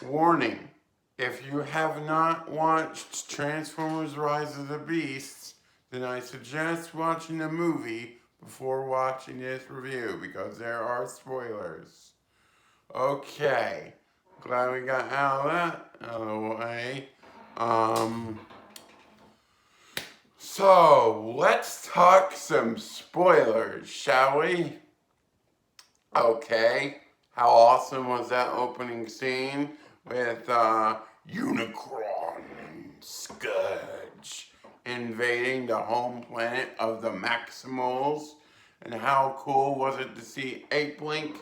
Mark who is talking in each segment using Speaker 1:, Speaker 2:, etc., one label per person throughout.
Speaker 1: Warning, if you have not watched Transformers Rise of the Beasts, then I suggest watching the movie before watching this review because there are spoilers. Okay, glad we got out of that out of the way. Um, so let's talk some spoilers, shall we? Okay, how awesome was that opening scene with Unicron and Scourge invading the home planet of the Maximals? And how cool was it to see Ape Link?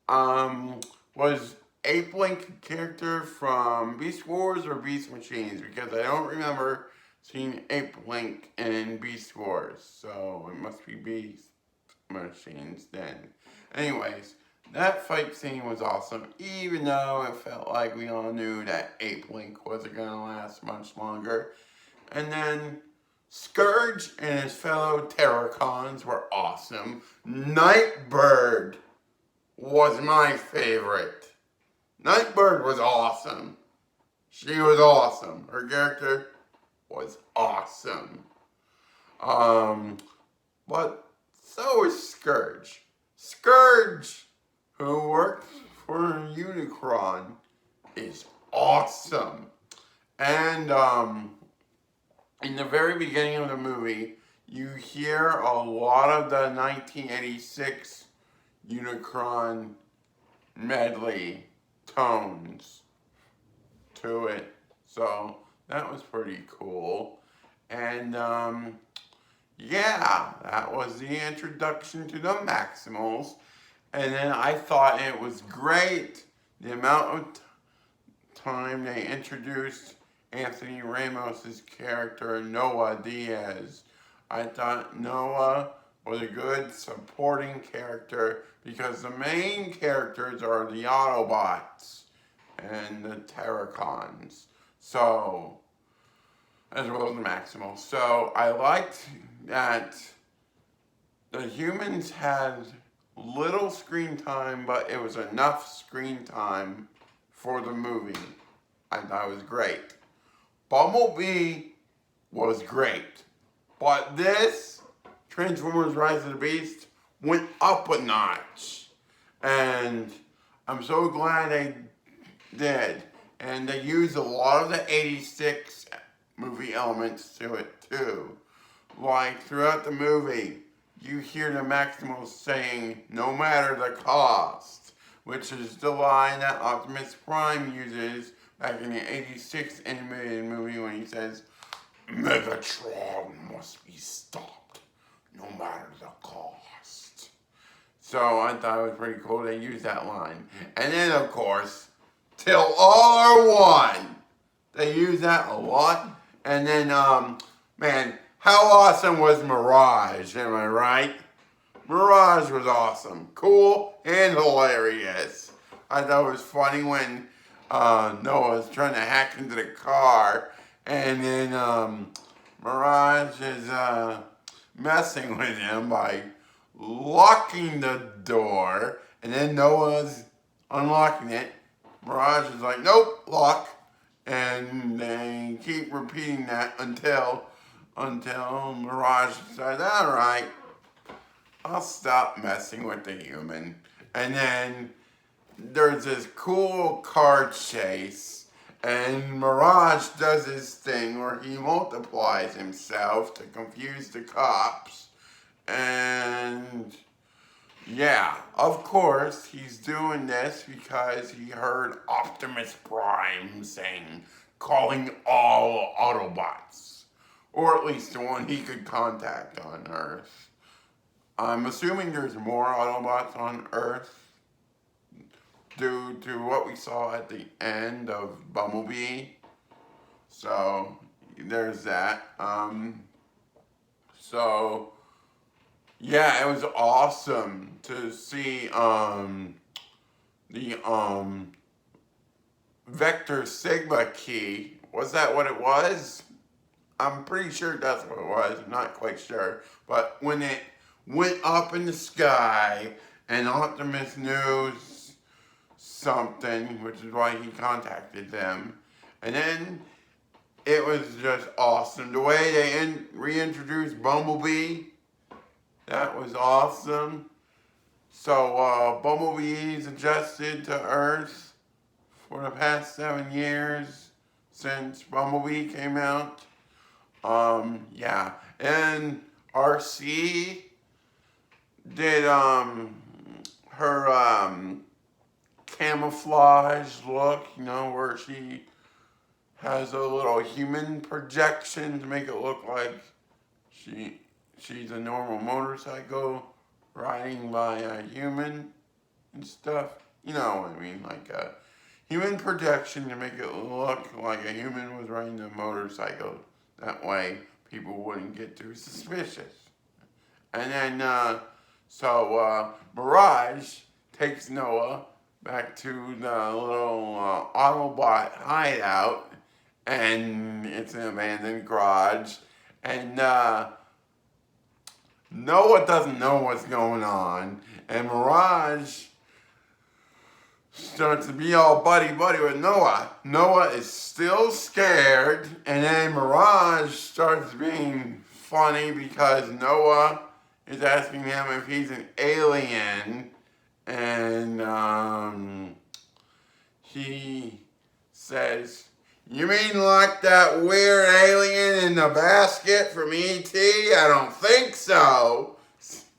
Speaker 1: Was Ape Link a character from Beast Wars or Beast Machines? Because I don't remember seeing Ape Link in Beast Wars, so it must be Beast Machines then. Anyways, that fight scene was awesome, even though it felt like we all knew that Ape Link wasn't gonna last much longer. And then Scourge and his fellow Terracons were awesome. Nightbird was my favorite. Nightbird was awesome. She was awesome. Her character was awesome. Um, but so is Scourge. Scourge, who works for Unicron, is awesome. And in the very beginning of the movie, you hear a lot of the 1986 Unicron medley tones to it. So that was pretty cool. And yeah, that was the introduction to the Maximals. And then I thought it was great the amount of time they introduced Anthony Ramos's character, Noah Diaz. I thought Noah was a good supporting character because the main characters are the Autobots and the Terracons. So, as well as the Maximals. So I liked that the humans had little screen time, but it was enough screen time for the movie. I thought it was great. Bumblebee was great. But this, Transformers Rise of the Beast, went up a notch. And I'm so glad they did. And they used a lot of the 86 movie elements to it too. Like throughout the movie, you hear the Maximals saying, no matter the cost, which is the line that Optimus Prime uses back in the 86 animated movie when he says, Megatron must be stopped, no matter the cost. So I thought it was pretty cool they used that line. And then, of course, till all are one. They use that a lot. And then, man, how awesome was Mirage? Am I right? Mirage was awesome, cool, and hilarious. I thought it was funny when Noah was trying to hack into the car, and then Mirage is messing with him by locking the door, and then Noah's unlocking it. Mirage is like, nope, lock. And they keep repeating that until Mirage says, all right, I'll stop messing with the human. And then there's this cool car chase, and Mirage does his thing where he multiplies himself to confuse the cops. And yeah, of course, he's doing this because he heard Optimus Prime saying, calling all Autobots. Or at least the one he could contact on Earth. I'm assuming there's more Autobots on Earth due to what we saw at the end of Bumblebee. So, there's that. So, yeah, it was awesome to see the Vector Sigma key. Was that what it was? I'm pretty sure that's what it was. I'm not quite sure. But when it went up in the sky and Optimus knew something, which is why he contacted them. And then it was just awesome. The way they reintroduced Bumblebee, that was awesome. So Bumblebee's adjusted to Earth for the past 7 years since Bumblebee came out. Yeah. And RC did her camouflage look, where she has a little human projection to make it look like she's a normal motorcycle riding by a human and stuff. You know what I mean? Like a human projection to make it look like a human was riding a motorcycle. That way people wouldn't get too suspicious. And then, Mirage takes Noah back to the little Autobot hideout, and it's an abandoned garage, and Noah doesn't know what's going on, and Mirage starts to be all buddy-buddy with Noah. Noah is still scared, and then Mirage starts being funny because Noah is asking him if he's an alien, and he says, "You mean like that weird alien in the basket from E.T.? I don't think so."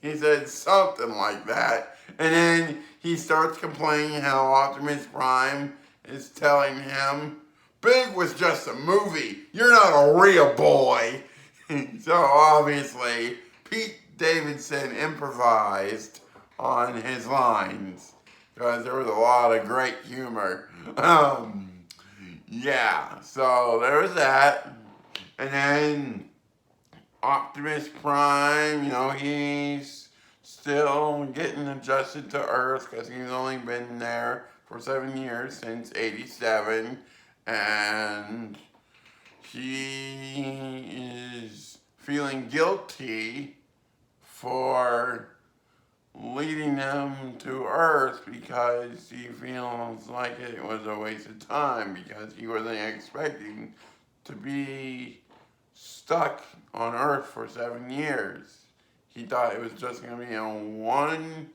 Speaker 1: He said something like that. And then he starts complaining how Optimus Prime is telling him, "Big was just a movie. You're not a real boy." So obviously, Pete Davidson improvised on his lines because there was a lot of great humor. Yeah, so there was that. And then Optimus Prime, he's still getting adjusted to Earth because he's only been there for 7 years, since '87. And he is feeling guilty for leading them to Earth because he feels like it was a waste of time because he wasn't expecting to be stuck on Earth for 7 years. He thought it was just going to be on one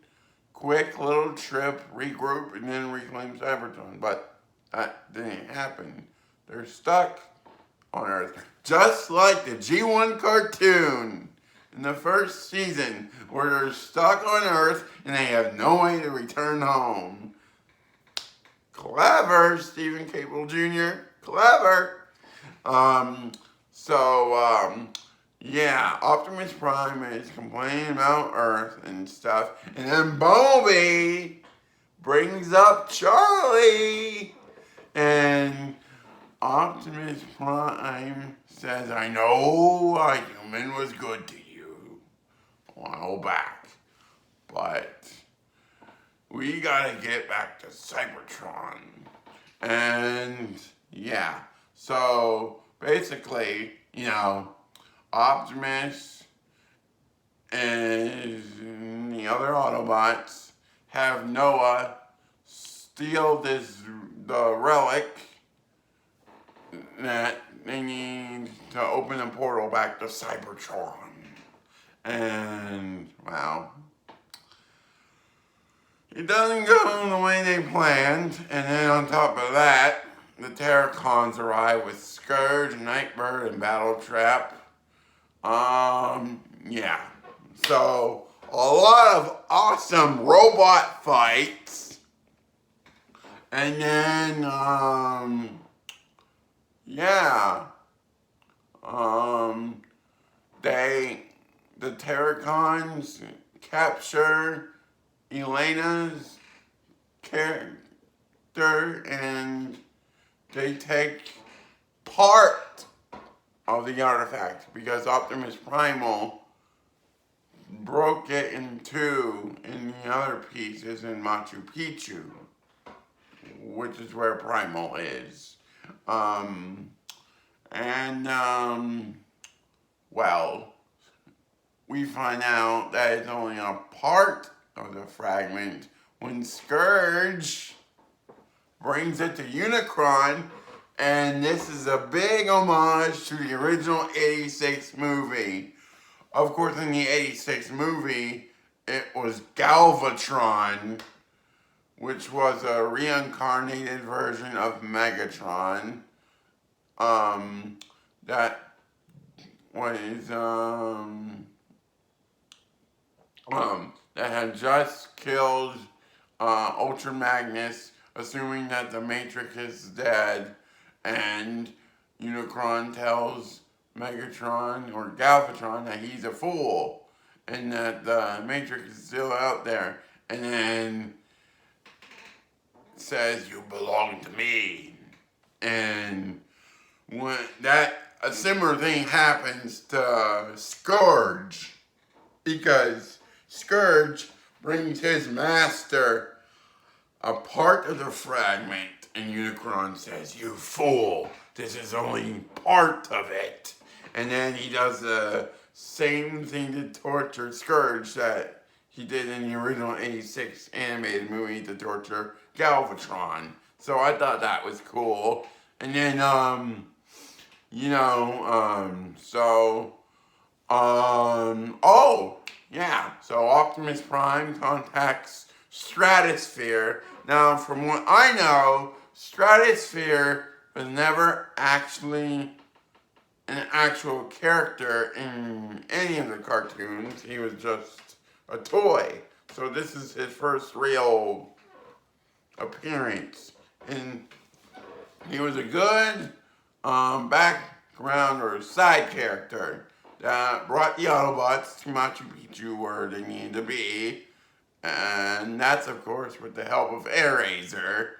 Speaker 1: quick little trip, regroup, and then reclaim Cybertron. But that didn't happen. They're stuck on Earth. Just like the G1 cartoon in the first season, where they're stuck on Earth and they have no way to return home. Clever, Stephen Cable Jr. Clever. Yeah, Optimus Prime is complaining about Earth and stuff, and then Bumblebee brings up Charlie, and Optimus Prime says, "I know a human was good to you a while back, but we gotta get back to Cybertron." And yeah, so basically, Optimus and the other Autobots have Noah steal the relic that they need to open a portal back to Cybertron. And, well, it doesn't go the way they planned. And then on top of that, the Terracons arrive with Scourge, Nightbird, and Battletrap. Yeah. So, a lot of awesome robot fights. And then, yeah. The Terracons capture Elena's character and they take part of the artifact because Optimus Primal broke it in two in the other pieces in Machu Picchu, which is where Primal is. Well, we find out that it's only a part of the fragment when Scourge brings it to Unicron, and this is a big homage to the original 86 movie. Of course, in the 86 movie, it was Galvatron, which was a reincarnated version of Megatron. That was that had just killed Ultra Magnus, assuming that the Matrix is dead, and Unicron tells Megatron or Galvatron that he's a fool and that the Matrix is still out there, and then says, "You belong to me." And when a similar thing happens to Scourge, because Scourge brings his master a part of the fragment, and Unicron says, "You fool, this is only part of it." And then he does the same thing to torture Scourge that he did in the original 86 animated movie to torture Galvatron. So I thought that was cool. And then, oh, yeah, so Optimus Prime contacts Stratosphere. Now, from what I know, Stratosphere was never actually an actual character in any of the cartoons. He was just a toy. So this is his first real appearance. And he was a good background or side character that brought the Autobots to Machu Picchu where they needed to be. And that's, of course, with the help of Airazor.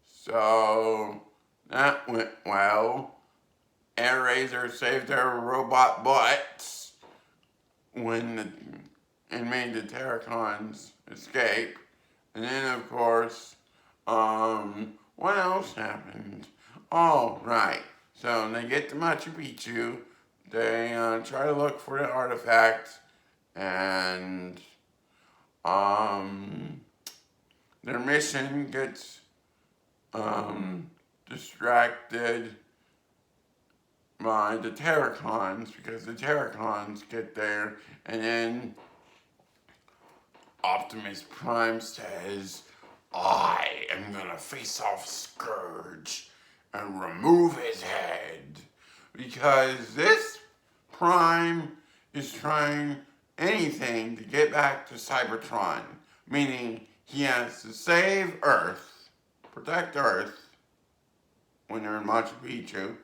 Speaker 1: So that went well. Airazor saved their robot butts and made the Terracons escape. And then, of course, what else happened? Oh, right. So they get to Machu Picchu. They try to look for the artifact, and their mission gets distracted by the Terracons, because the Terracons get there, and then Optimus Prime says, "I am gonna face off Scourge and remove his head," because this Prime is trying anything to get back to Cybertron, meaning he has to save Earth, protect Earth when they're in Machu Picchu,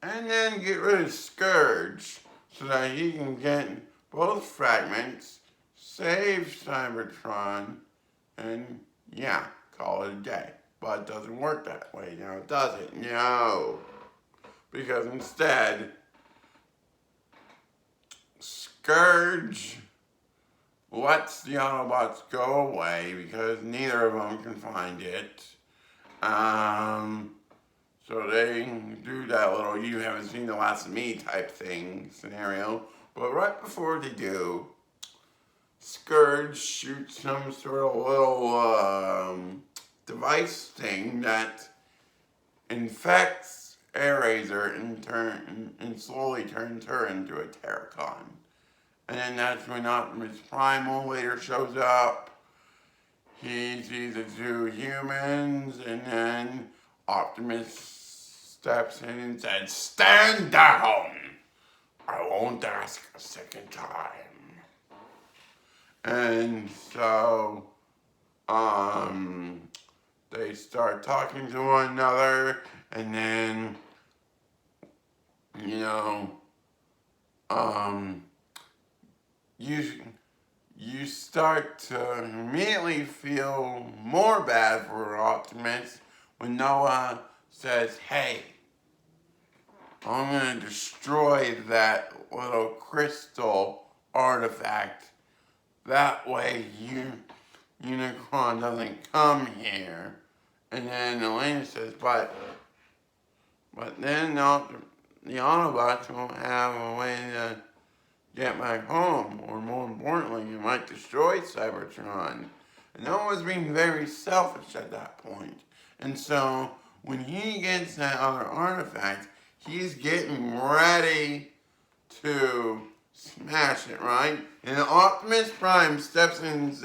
Speaker 1: and then get rid of Scourge so that he can get both fragments, save Cybertron, and yeah, call it a day. But it doesn't work that way, now it doesn't, no. Because instead, Scourge lets the Autobots go away because neither of them can find it. So they do that little "you haven't seen the last of me" type thing scenario. But right before they do, Scourge shoots some sort of little device thing that infects Airazor and slowly turns her into a Terracon. And then that's when Optimus Primal later shows up. He sees the two humans, and then Optimus steps in and says, "Stand down! I won't ask a second time." And so, they start talking to one another, and then, you start to immediately feel more bad for Optimus when Noah says, "Hey, I'm gonna destroy that little crystal artifact. That way Unicron doesn't come here." And then Elena says, but then the Autobots won't have a way to get back home, or more importantly, you might destroy Cybertron. And no one was being very selfish at that point. And so when he gets that other artifact, he's getting ready to smash it, right? And Optimus Prime steps in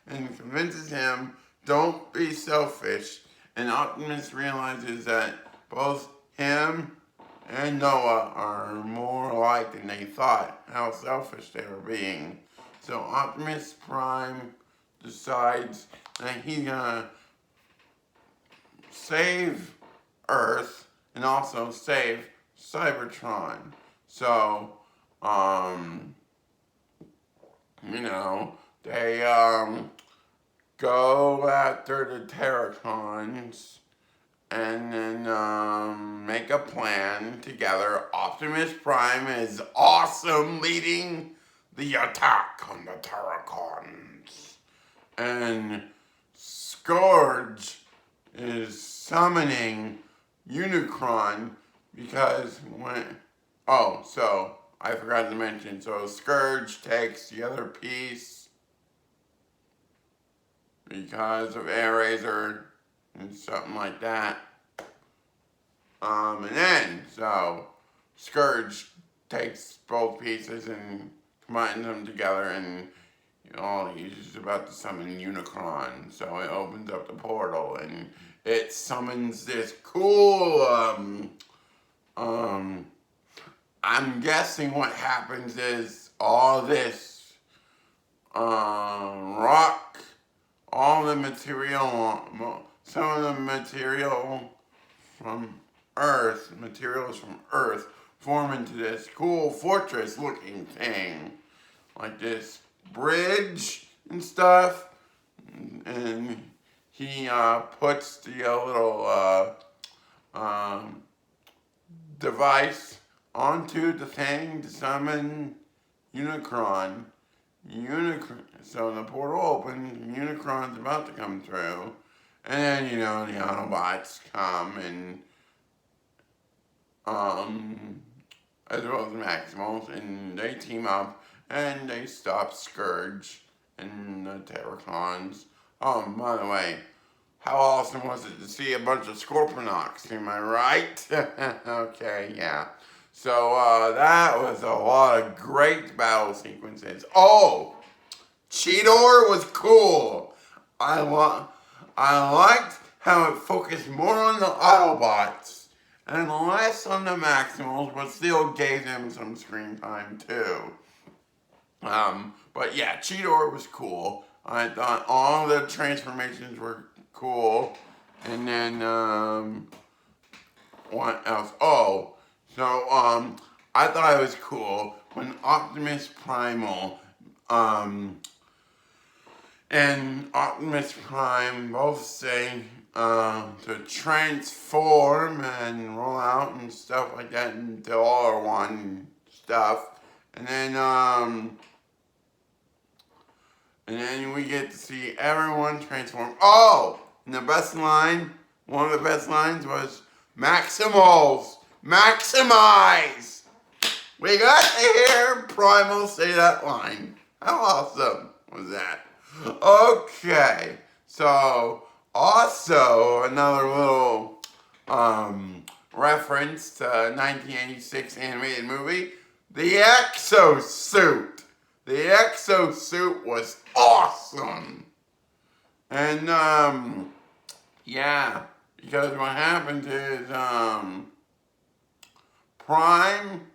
Speaker 1: and convinces him, don't be selfish. And Optimus realizes that both him and Noah are more alike than they thought, how selfish they were being. So Optimus Prime decides that he's gonna save Earth and also save Cybertron. So, they go after the Terracons and then make a plan together. Optimus Prime is awesome, leading the attack on the Terracons. And Scourge is summoning Unicron because I forgot to mention, so Scourge takes the other piece because of Airazor and something like that. So Scourge takes both pieces and combines them together, and he's about to summon Unicron. So it opens up the portal and it summons this cool I'm guessing what happens is all this rock, all the material, some of the materials from Earth form into this cool fortress looking thing. Like this bridge and stuff. And he puts the little device onto the thing to summon Unicron. So the portal opens, Unicron's about to come through, and then the Autobots come and as well as the Maximals, and they team up and they stop Scourge and the Terracons. By the way, how awesome was it to see a bunch of Scorponok? Am I right? Okay, yeah. So that was a lot of great battle sequences. Oh, Cheetor was cool. I liked how it focused more on the Autobots and less on the Maximals, but still gave them some screen time too. But yeah, Cheetor was cool. I thought all the transformations were cool. And then, what else? Oh, so, I thought it was cool when Optimus Primal, and Optimus Prime both say, to transform and roll out and stuff like that into all one stuff. And then we get to see everyone transform. Oh! And the best line, one of the best lines was, Maximals, maximize! We got to hear Primal say that line. How awesome was that? Okay, so also another little reference to 1986 animated movie, The Exosuit. The Exosuit was awesome. And yeah, because what happens is Prime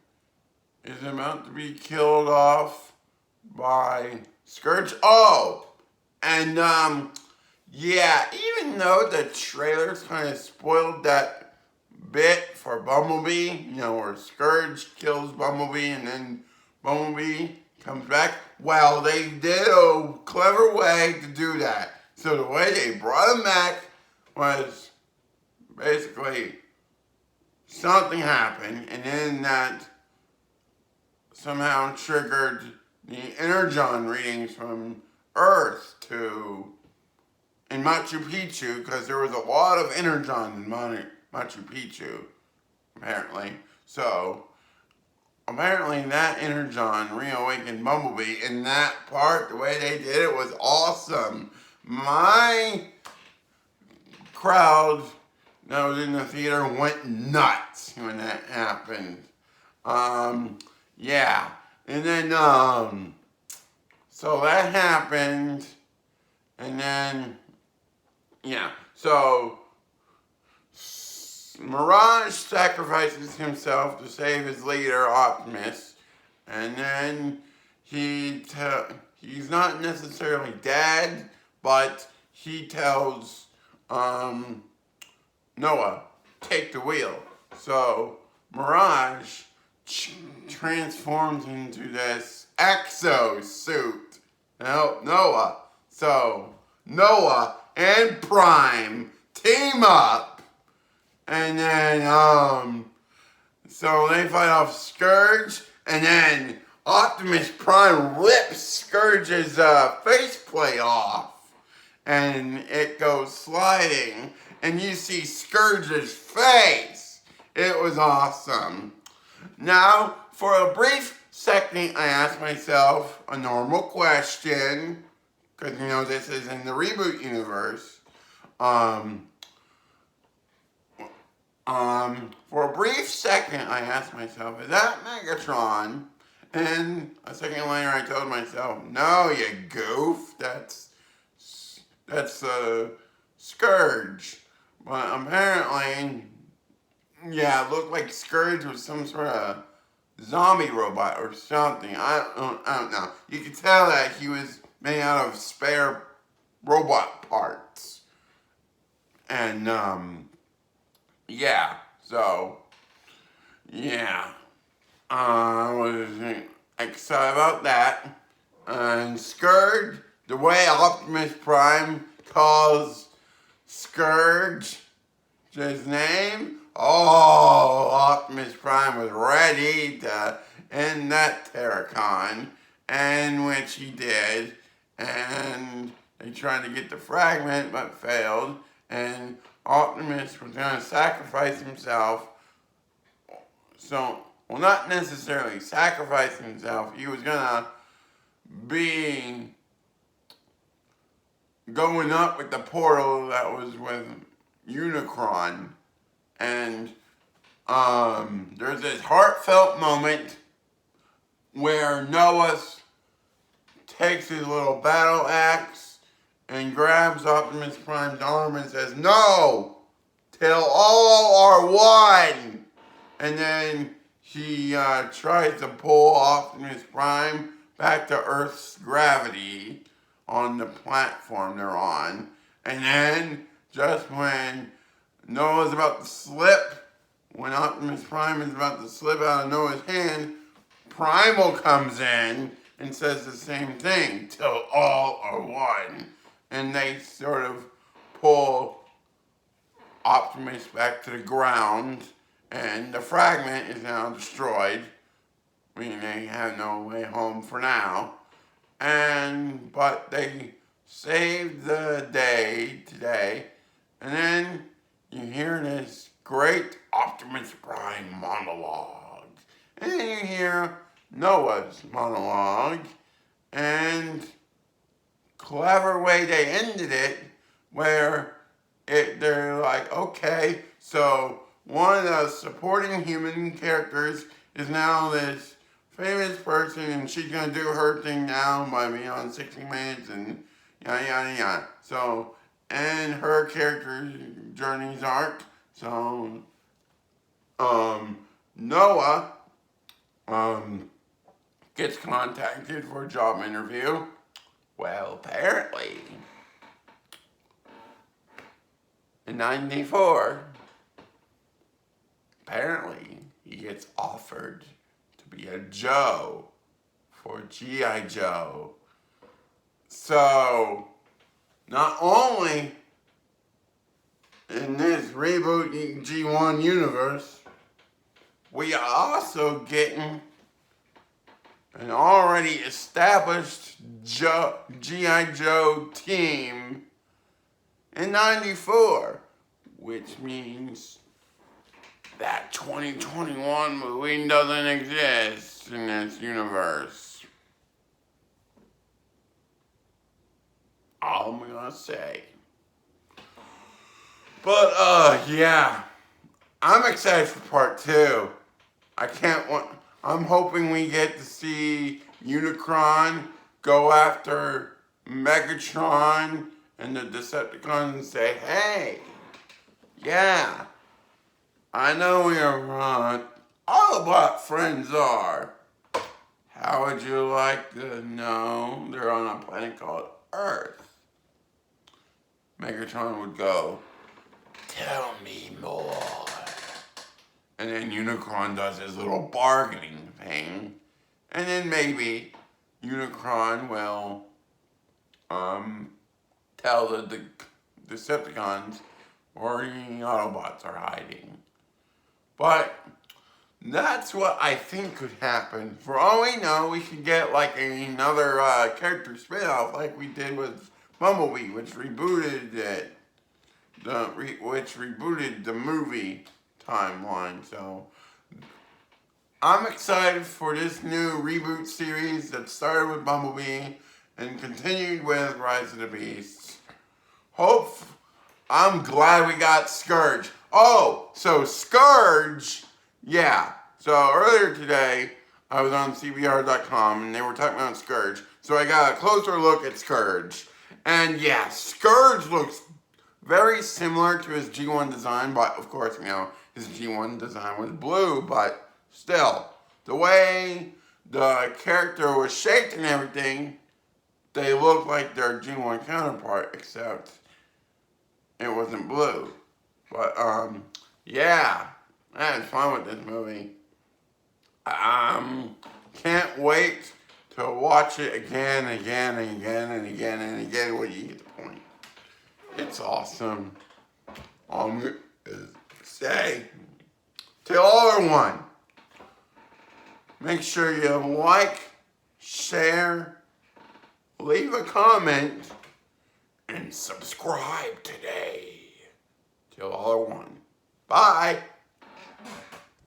Speaker 1: is about to be killed off by Scourge. Oh, and yeah, even though the trailers kind of spoiled that bit for Bumblebee, where Scourge kills Bumblebee and then Bumblebee comes back, well, they did a clever way to do that. So the way they brought him back was basically something happened, and then that somehow triggered the Energon readings from Earth in Machu Picchu, because there was a lot of Energon in Machu Picchu, apparently. So apparently that Energon reawakened Bumblebee, and that part, the way they did it was awesome. my crowd that was in the theater went nuts when that happened. Yeah. And then, so that happened, and then, yeah. So, Mirage sacrifices himself to save his leader, Optimus, and then he's not necessarily dead, but he tells Noah, take the wheel. So Mirage transforms into this exosuit to help Noah. So Noah and Prime team up. And then, so they fight off Scourge, and then Optimus Prime rips Scourge's faceplate off, and it goes sliding, and you see Scourge's face. It was awesome. Now, for a brief second, I asked myself a normal question, because you know this is in the reboot universe. For a brief second, I asked myself, is that Megatron? And a second later, I told myself, no, you goof, that's Scourge. But apparently, yeah, it looked like Scourge was some sort of zombie robot or something. I don't know. You could tell that he was made out of spare robot parts. And, yeah, so, yeah, I was excited about that. And Scourge, the way Optimus Prime calls Scourge his name, oh, Optimus Prime was ready to end that Terracon, and which he did, and they tried to get the fragment but failed, and Optimus was going to sacrifice himself. So, well, not necessarily sacrifice himself. He was going to be going up with the portal that was with Unicron. And there's this heartfelt moment where Noah takes his little battle axe and grabs Optimus Prime's arm and says, no, till all are one. And then he tries to pull Optimus Prime back to Earth's gravity on the platform they're on. And then, just when Noah's about to slip, when Optimus Prime is about to slip out of Noah's hand, Primal comes in and says the same thing, till all are one. And they sort of pull Optimus back to the ground, and the fragment is now destroyed, meaning they have no way home for now. But they saved the day today, and then you hear this great Optimus Prime monologue. And then you hear Noah's monologue, and clever way they ended it, where they're like, okay, so one of the supporting human characters is now this famous person, and she's gonna do her thing now by being on 60 Minutes and yada yada yada. So, and her character journey's arc. So, Noah, gets contacted for a job interview. Well, apparently, in 94, apparently he gets offered to be a Joe for G.I. Joe. So, not only in this reboot G1 universe, we are also getting an already established G.I. Joe team in 94, which means that 2021 movie doesn't exist in this universe. all I'm gonna say. But yeah, I'm excited for part 2. I can't want. I'm hoping we get to see Unicron go after Megatron and the Decepticons and say, "Hey, yeah, I know we are Autobot friends are. How would you like to know they're on a planet called Earth?" Megatron would go, "Tell me more." And then Unicron does his little bargaining thing. And then maybe Unicron will tell the Decepticons where the Autobots are hiding. But that's what I think could happen. For all we know, we could get like another character spin-off like we did with Bumblebee, which rebooted it. Which rebooted the movie timeline. So I'm excited for this new reboot series that started with Bumblebee and continued with Rise of the Beasts. I'm glad we got Scourge. Oh, so Scourge, yeah. So earlier today, I was on CBR.com and they were talking about Scourge. So I got a closer look at Scourge. And yeah, Scourge looks very similar to his G1 design, but of course, his G1 design was blue, but still, the way the character was shaped and everything, they looked like their G1 counterpart, except it wasn't blue. But, yeah, I had fun with this movie. Can't wait to watch it again and again and again and again and again when you get the point. It's awesome. All I'm going to say, tell everyone, make sure you like, share, leave a comment, and subscribe today. Till all one. Bye.